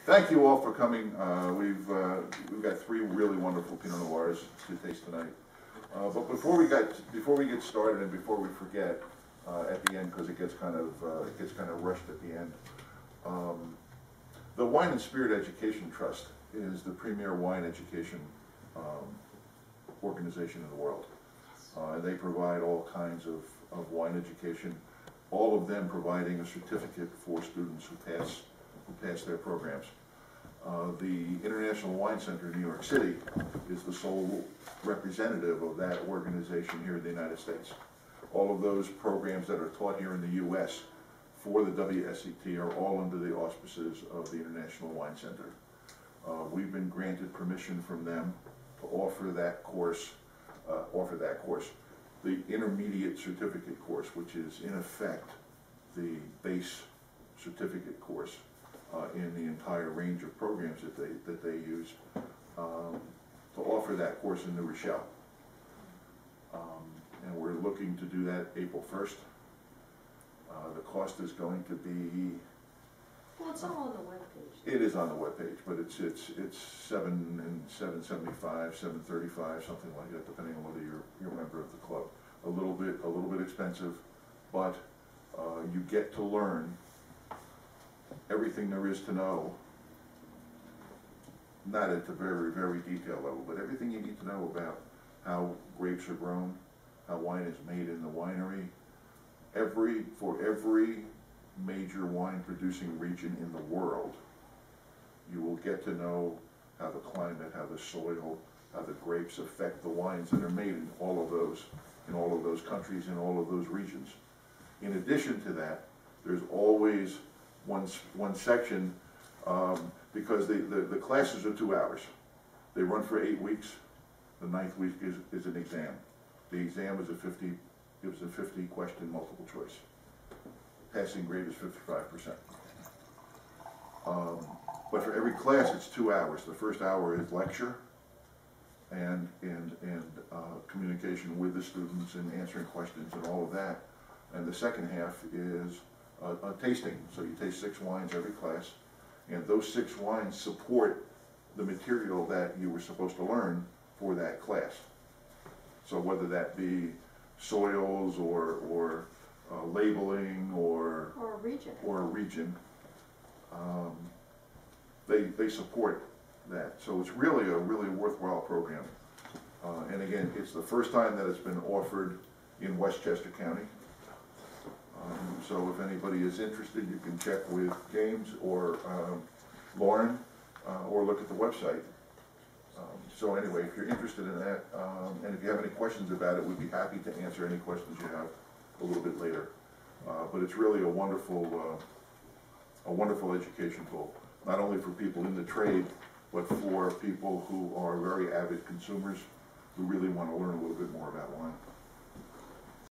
Thank you all for coming. We've got three really wonderful Pinot Noirs to taste tonight. But before we get started and before we forget at the end, because it gets kind of rushed at the end, the Wine and Spirit Education Trust is the premier wine education organization in the world. They provide all kinds of wine education, all of them providing a certificate for students who pass their programs. The International Wine Center in New York City is the sole representative of that organization here in the United States. All of those programs that are taught here in the U.S. for the WSET are all under the auspices of the International Wine Center. We've been granted permission from them to offer that course, the intermediate certificate course, which is in effect the base certificate course in the entire range of programs that they use, to offer that course in New Rochelle. And we're looking to do that April 1st. The cost is going to be... Well, it's all on the webpage. It is on the webpage, but it's $775, $735, something like that, depending on whether you're a member of the club. A little bit expensive, but you get to learn everything there is to know, not at the very, very detailed level, but everything you need to know about how grapes are grown, how wine is made in the winery. For every major wine producing region in the world, you will get to know how the climate, how the soil, how the grapes affect the wines that are made in all of those countries, in all of those regions. In addition to that, there's always one section, because the classes are 2 hours. They run for 8 weeks. The 9th week is an exam. The exam is a 50 question multiple choice. Passing grade is 55%. But for every class, it's 2 hours. The first hour is lecture and communication with the students and answering questions and all of that. And the second half is a tasting. So you taste 6 wines every class, and those 6 wines support the material that you were supposed to learn for that class. So whether that be soils or labeling or a region, they support that. So it's really a worthwhile program. And again, it's the first time that it's been offered in Westchester County. So if anybody is interested, you can check with James or Lauren, or look at the website. So anyway, if you're interested in that, and if you have any questions about it, we'd be happy to answer any questions you have a little bit later. But it's really a wonderful education tool, not only for people in the trade, but for people who are very avid consumers who really want to learn a little bit more about wine.